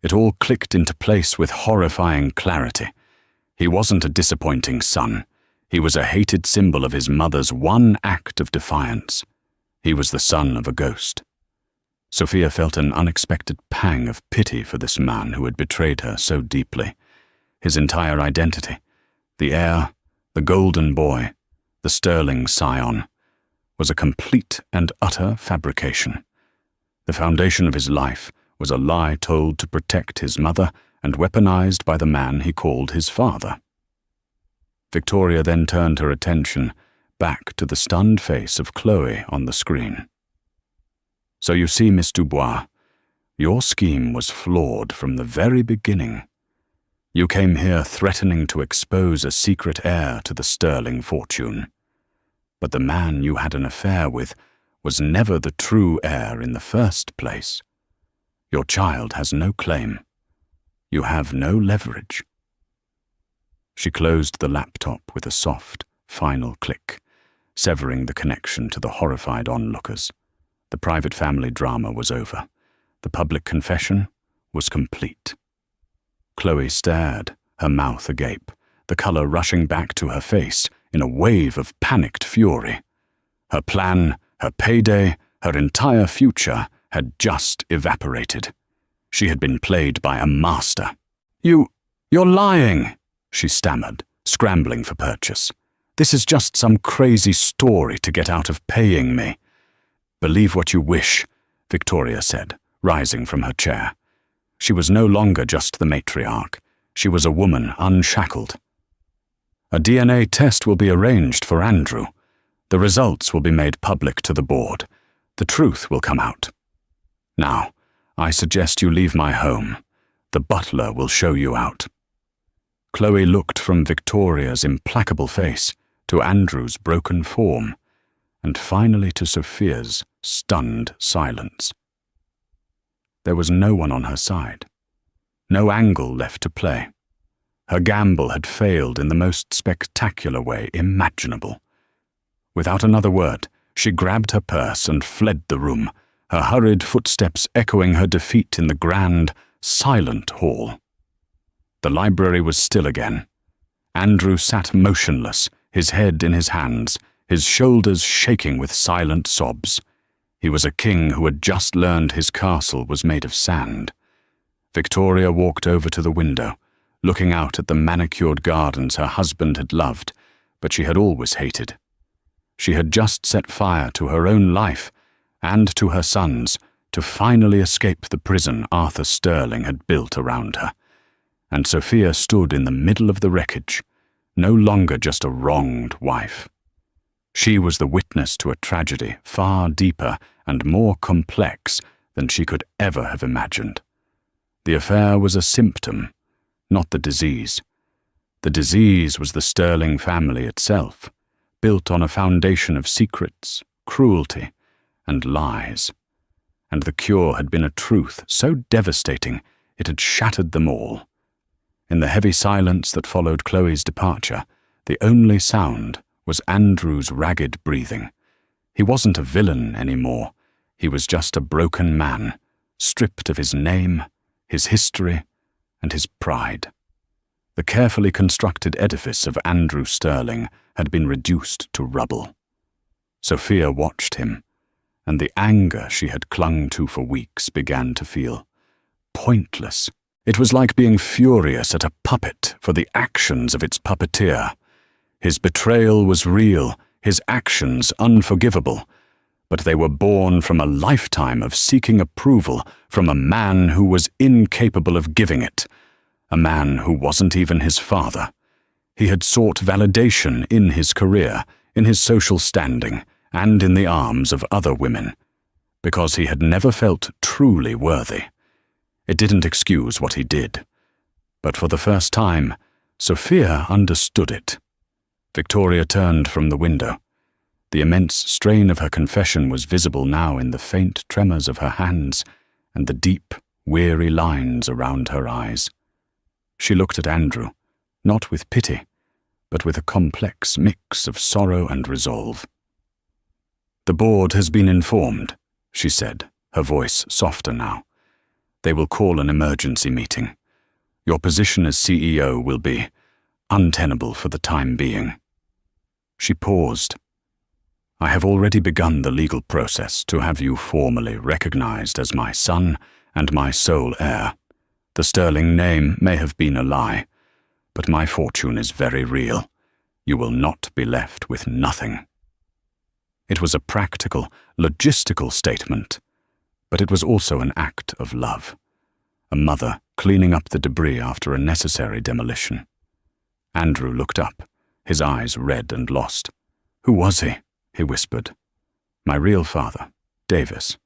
[SPEAKER 1] it all clicked into place with horrifying clarity. He wasn't a disappointing son. He was a hated symbol of his mother's one act of defiance. He was the son of a ghost. Sophia felt an unexpected pang of pity for this man who had betrayed her so deeply. His entire identity, the heir, the golden boy, the Sterling scion, was a complete and utter fabrication. The foundation of his life was a lie told to protect his mother and weaponized by the man he called his father. Victoria then turned her attention back to the stunned face of Chloe on the screen. So you see, Miss Dubois, your scheme was flawed from the very beginning. You came here threatening to expose a secret heir to the Sterling fortune. But the man you had an affair with was never the true heir in the first place. Your child has no claim. You have no leverage. She closed the laptop with a soft, final click, severing the connection to the horrified onlookers. The private family drama was over. The public confession was complete. Chloe stared, her mouth agape, the color rushing back to her face in a wave of panicked fury. Her plan, her payday, her entire future had just evaporated. She had been played by a master. You're lying, she stammered, scrambling for purchase. This is just some crazy story to get out of paying me. Believe what you wish, Victoria said, rising from her chair. She was no longer just the matriarch. She was a woman unshackled. A DNA test will be arranged for Andrew. The results will be made public to the board. The truth will come out. Now, I suggest you leave my home. The butler will show you out. Chloe looked from Victoria's implacable face to Andrew's broken form, and finally to Sophia's stunned silence. There was no one on her side. No angle left to play. Her gamble had failed in the most spectacular way imaginable. Without another word, she grabbed her purse and fled the room, her hurried footsteps echoing her defeat in the grand, silent hall. The library was still again. Andrew sat motionless, his head in his hands, his shoulders shaking with silent sobs. He was a king who had just learned his castle was made of sand. Victoria walked over to the window, looking out at the manicured gardens her husband had loved, but she had always hated. She had just set fire to her own life and to her son's to finally escape the prison Arthur Sterling had built around her. And Sophia stood in the middle of the wreckage, no longer just a wronged wife. She was the witness to a tragedy far deeper and more complex than she could ever have imagined. The affair was a symptom, not the disease. The disease was the Sterling family itself, built on a foundation of secrets, cruelty, and lies. And the cure had been a truth so devastating it had shattered them all. In the heavy silence that followed Chloe's departure, the only sound was Andrew's ragged breathing. He wasn't a villain anymore. He was just a broken man, stripped of his name, his history, and his pride. The carefully constructed edifice of Andrew Sterling had been reduced to rubble. Sophia watched him, and the anger she had clung to for weeks began to feel pointless. It was like being furious at a puppet for the actions of its puppeteer. His betrayal was real, his actions unforgivable, but they were born from a lifetime of seeking approval from a man who was incapable of giving it, a man who wasn't even his father. He had sought validation in his career, in his social standing, and in the arms of other women, because he had never felt truly worthy. It didn't excuse what he did. But for the first time, Sophia understood it. Victoria turned from the window. The immense strain of her confession was visible now in the faint tremors of her hands and the deep, weary lines around her eyes. She looked at Andrew, not with pity, but with a complex mix of sorrow and resolve. "The board has been informed," she said, her voice softer now. "They will call an emergency meeting. Your position as CEO will be untenable for the time being." She paused. "I have already begun the legal process to have you formally recognized as my son and my sole heir. The Sterling name may have been a lie, but my fortune is very real. You will not be left with nothing." It was a practical, logistical statement, but it was also an act of love. A mother cleaning up the debris after a necessary demolition. Andrew looked up, his eyes red and lost. "Who was he?" he whispered. "My real father, Davis.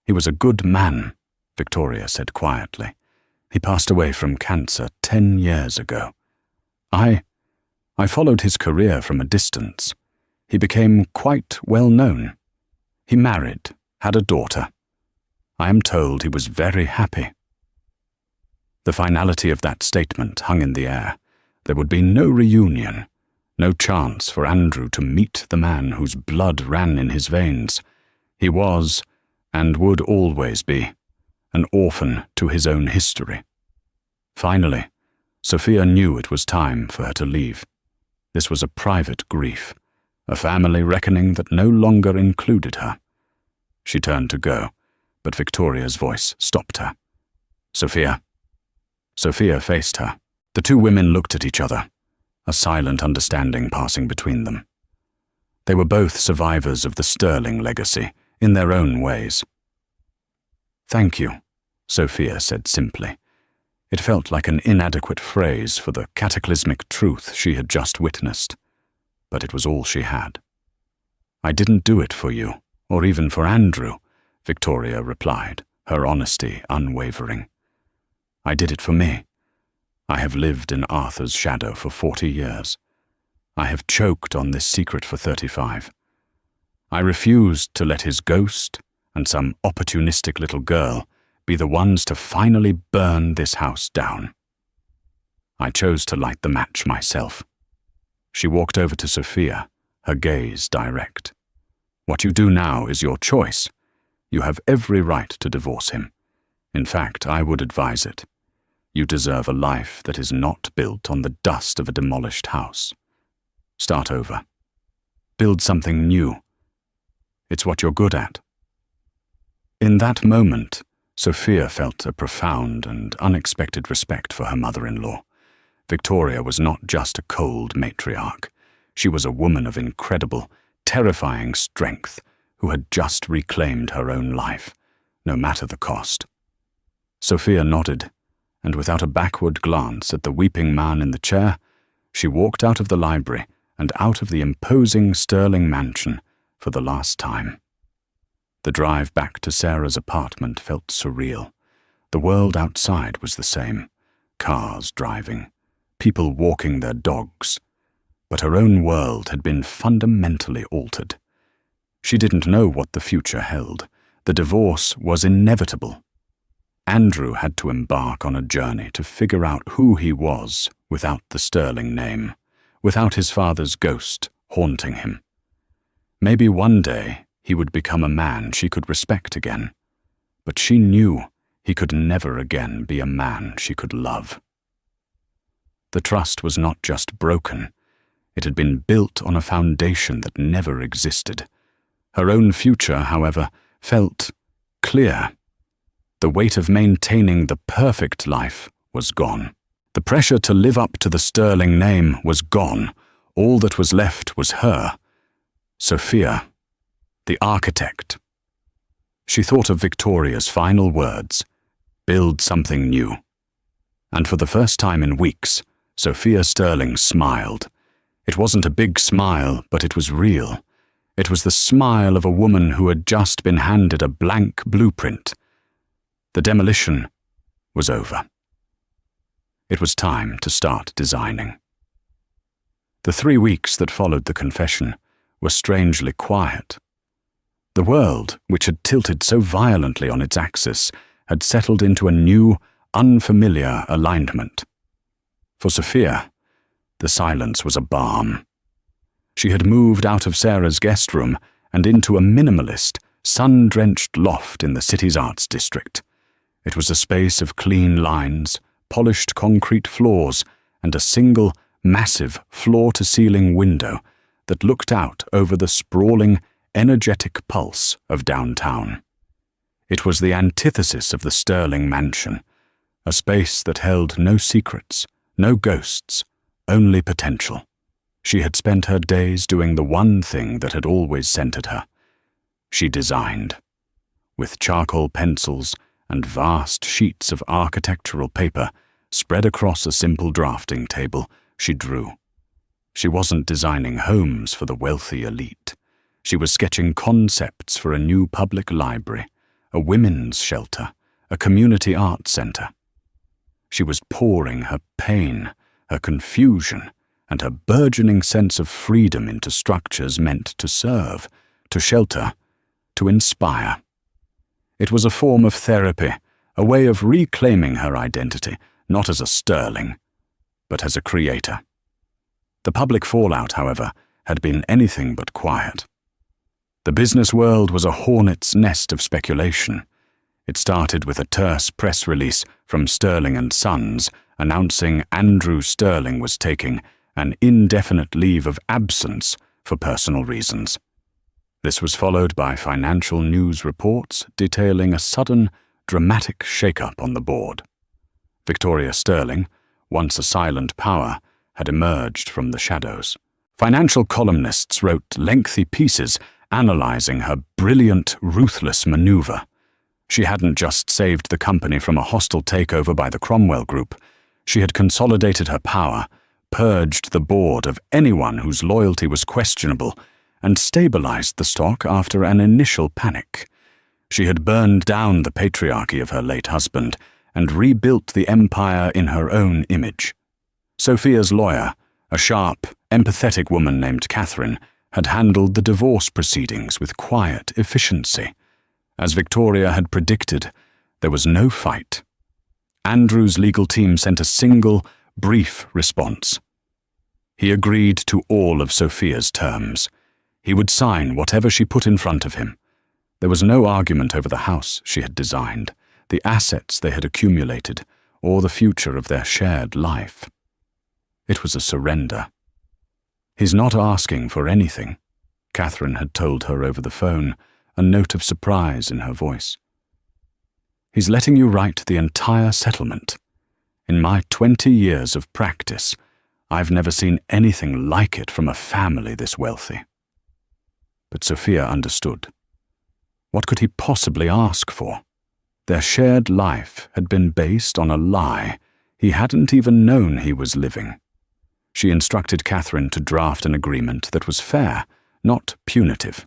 [SPEAKER 1] He was a good man," Victoria said quietly. "He passed away from cancer 10 years ago. I followed his career from a distance. He became quite well known. He married, had a daughter. I am told he was very happy." The finality of that statement hung in the air. There would be no reunion, no chance for Andrew to meet the man whose blood ran in his veins. He was, and would always be, an orphan to his own history. Finally, Sophia knew it was time for her to leave. This was a private grief, a family reckoning that no longer included her. She turned to go, but Victoria's voice stopped her. "Sophia." Sophia faced her. The two women looked at each other, a silent understanding passing between them. They were both survivors of the Sterling legacy, in their own ways. "Thank you," Sophia said simply. It felt like an inadequate phrase for the cataclysmic truth she had just witnessed, but it was all she had. "I didn't do it for you, or even for Andrew," Victoria replied, her honesty unwavering. "I did it for me. I have lived in Arthur's shadow for 40 years. I have choked on this secret for 35. I refused to let his ghost and some opportunistic little girl be the ones to finally burn this house down. I chose to light the match myself." She walked over to Sophia, her gaze direct. "What you do now is your choice. You have every right to divorce him. In fact, I would advise it. You deserve a life that is not built on the dust of a demolished house. Start over. Build something new. It's what you're good at." In that moment, Sophia felt a profound and unexpected respect for her mother-in-law. Victoria was not just a cold matriarch. She was a woman of incredible, terrifying strength who had just reclaimed her own life, no matter the cost. Sophia nodded, and without a backward glance at the weeping man in the chair, she walked out of the library and out of the imposing Sterling mansion for the last time. The drive back to Sarah's apartment felt surreal. The world outside was the same. Cars driving, people walking their dogs. But her own world had been fundamentally altered. She didn't know what the future held. The divorce was inevitable. Andrew had to embark on a journey to figure out who he was without the Sterling name, without his father's ghost haunting him. Maybe one day he would become a man she could respect again, but she knew he could never again be a man she could love. The trust was not just broken, it had been built on a foundation that never existed. Her own future, however, felt clear. The weight of maintaining the perfect life was gone. The pressure to live up to the Sterling name was gone. All that was left was her, Sophia, the architect. She thought of Victoria's final words, "Build something new." And for the first time in weeks, Sophia Sterling smiled. It wasn't a big smile, but it was real. It was the smile of a woman who had just been handed a blank blueprint. The demolition was over. It was time to start designing. The 3 weeks that followed the confession were strangely quiet. The world, which had tilted so violently on its axis, had settled into a new, unfamiliar alignment. For Sophia, the silence was a balm. She had moved out of Sarah's guest room and into a minimalist, sun-drenched loft in the city's arts district. It was a space of clean lines, polished concrete floors, and a single, massive, floor-to-ceiling window that looked out over the sprawling, energetic pulse of downtown. It was the antithesis of the Sterling mansion, a space that held no secrets, no ghosts, only potential. She had spent her days doing the one thing that had always centered her. She designed. With charcoal pencils and vast sheets of architectural paper spread across a simple drafting table, she drew. She wasn't designing homes for the wealthy elite. She was sketching concepts for a new public library, a women's shelter, a community arts center. She was pouring her pain, her confusion, and her burgeoning sense of freedom into structures meant to serve, to shelter, to inspire. It was a form of therapy, a way of reclaiming her identity, not as a Sterling, but as a creator. The public fallout, however, had been anything but quiet. The business world was a hornet's nest of speculation. It started with a terse press release from Sterling & Sons announcing Andrew Sterling was taking an indefinite leave of absence for personal reasons. This was followed by financial news reports detailing a sudden, dramatic shake-up on the board. Victoria Sterling, once a silent power, had emerged from the shadows. Financial columnists wrote lengthy pieces analyzing her brilliant, ruthless maneuver. She hadn't just saved the company from a hostile takeover by the Cromwell Group. She had consolidated her power, purged the board of anyone whose loyalty was questionable, and stabilized the stock after an initial panic. She had burned down the patriarchy of her late husband and rebuilt the empire in her own image. Sophia's lawyer, a sharp, empathetic woman named Catherine, had handled the divorce proceedings with quiet efficiency. As Victoria had predicted, there was no fight. Andrew's legal team sent a single, brief response. He agreed to all of Sophia's terms. He would sign whatever she put in front of him. There was no argument over the house she had designed, the assets they had accumulated, or the future of their shared life. It was a surrender. "He's not asking for anything," Catherine had told her over the phone, a note of surprise in her voice. "He's letting you write the entire settlement. In my 20 years of practice, I've never seen anything like it from a family this wealthy." But Sophia understood. What could he possibly ask for? Their shared life had been based on a lie he hadn't even known he was living. She instructed Catherine to draft an agreement that was fair, not punitive.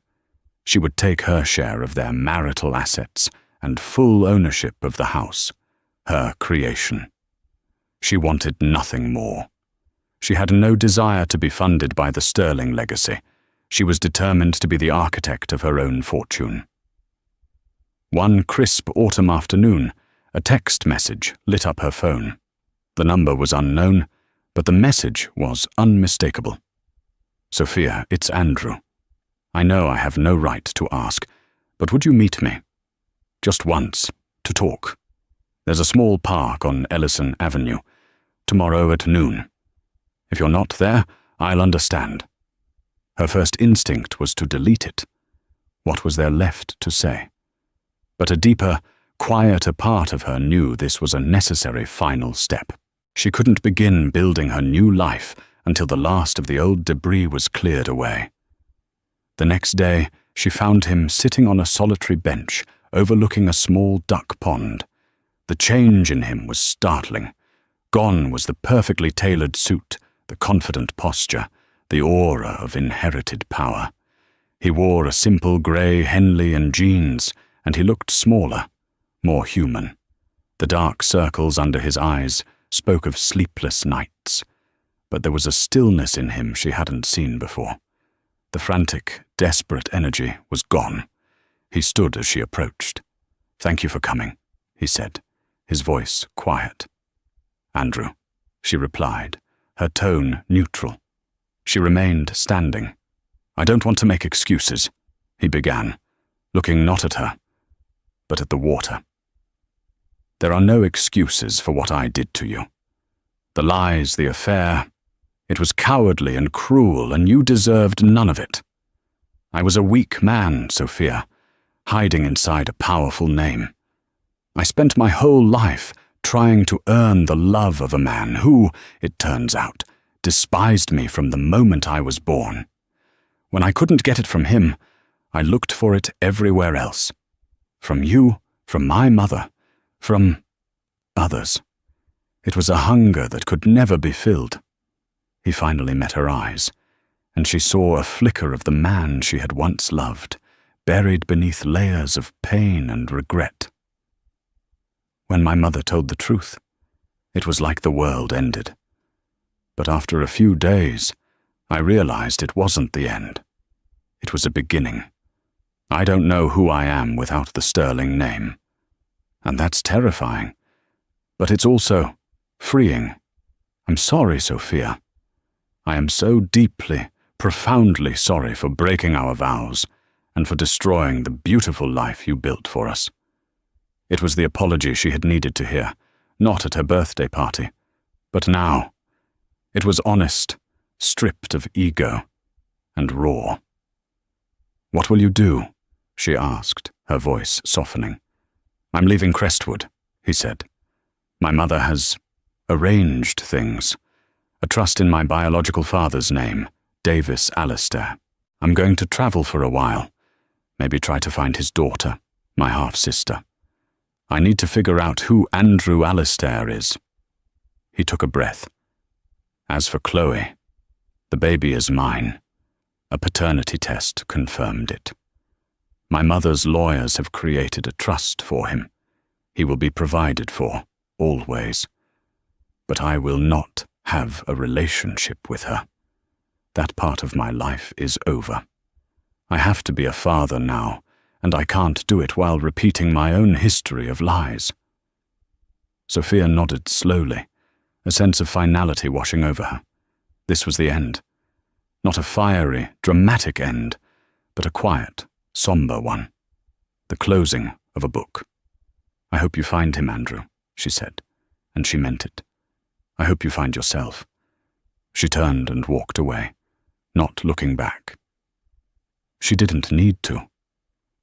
[SPEAKER 1] She would take her share of their marital assets and full ownership of the house, her creation. She wanted nothing more. She had no desire to be funded by the Sterling legacy. She was determined to be the architect of her own fortune. One crisp autumn afternoon, a text message lit up her phone. The number was unknown, but the message was unmistakable. "Sophia, it's Andrew. I know I have no right to ask, but would you meet me? Just once, to talk. There's a small park on Ellison Avenue, tomorrow at noon. If you're not there, I'll understand." Her first instinct was to delete it. What was there left to say? But a deeper, quieter part of her knew this was a necessary final step. She couldn't begin building her new life until the last of the old debris was cleared away. The next day, she found him sitting on a solitary bench overlooking a small duck pond. The change in him was startling. Gone was the perfectly tailored suit, the confident posture, the aura of inherited power. He wore a simple grey Henley and jeans, and he looked smaller, more human. The dark circles under his eyes spoke of sleepless nights, but there was a stillness in him she hadn't seen before. The frantic, desperate energy was gone. He stood as she approached. "Thank you for coming," he said, his voice quiet. "Andrew," she replied, her tone neutral. She remained standing. "I don't want to make excuses," he began, looking not at her, but at the water. "There are no excuses for what I did to you. The lies, the affair, it was cowardly and cruel, and you deserved none of it. I was a weak man, Sophia, hiding inside a powerful name. I spent my whole life trying to earn the love of a man who, it turns out, despised me from the moment I was born. When I couldn't get it from him, I looked for it everywhere else. From you, from my mother, from others. It was a hunger that could never be filled." He finally met her eyes, and she saw a flicker of the man she had once loved, buried beneath layers of pain and regret. "When my mother told the truth, it was like the world ended. But after a few days, I realized it wasn't the end. It was a beginning. I don't know who I am without the Sterling name. And that's terrifying. But it's also freeing. I'm sorry, Sophia. I am so deeply, profoundly sorry for breaking our vows and for destroying the beautiful life you built for us." It was the apology she had needed to hear, not at her birthday party, but now. It was honest, stripped of ego, and raw. "What will you do?" she asked, her voice softening. "I'm leaving Crestwood," he said. "My mother has arranged things. A trust in my biological father's name, Davis Alistair. I'm going to travel for a while, maybe try to find his daughter, my half-sister. I need to figure out who Andrew Alistair is." He took a breath. "As for Chloe, the baby is mine. A paternity test confirmed it. My mother's lawyers have created a trust for him. He will be provided for, always. But I will not have a relationship with her. That part of my life is over. I have to be a father now, and I can't do it while repeating my own history of lies." Sophia nodded slowly, a sense of finality washing over her. This was the end. Not a fiery, dramatic end, but a quiet, somber one. The closing of a book. "I hope you find him, Andrew," she said, and she meant it. "I hope you find yourself." She turned and walked away, not looking back. She didn't need to.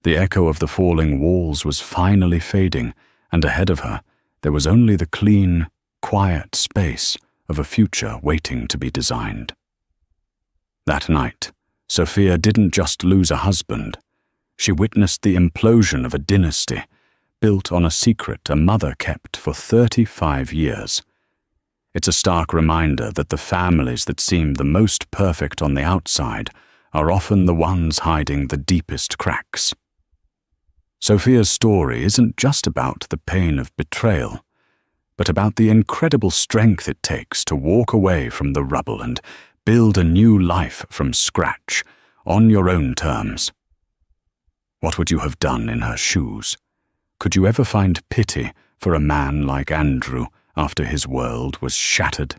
[SPEAKER 1] The echo of the falling walls was finally fading, and ahead of her there was only the clean, quiet space of a future waiting to be designed. That night, Sophia didn't just lose a husband. She witnessed the implosion of a dynasty, built on a secret a mother kept for 35 years. It's a stark reminder that the families that seem the most perfect on the outside are often the ones hiding the deepest cracks. Sophia's story isn't just about the pain of betrayal, but about the incredible strength it takes to walk away from the rubble and build a new life from scratch, on your own terms. What would you have done in her shoes? Could you ever find pity for a man like Andrew after his world was shattered?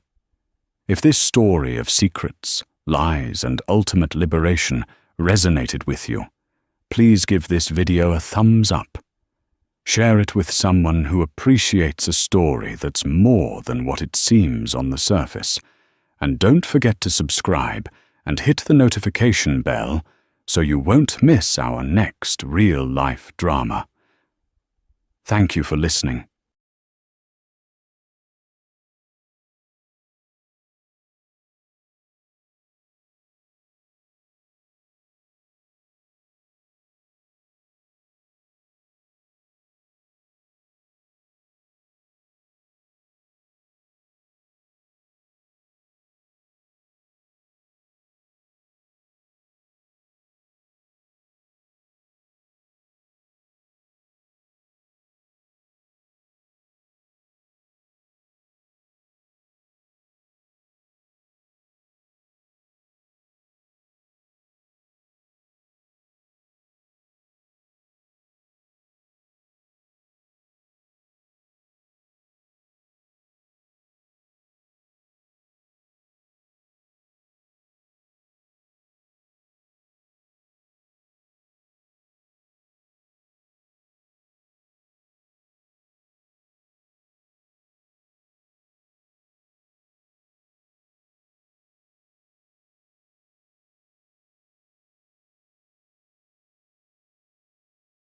[SPEAKER 1] If this story of secrets, lies, and ultimate liberation resonated with you, please give this video a thumbs up. Share it with someone who appreciates a story that's more than what it seems on the surface. And don't forget to subscribe and hit the notification bell so you won't miss our next real-life drama. Thank you for listening.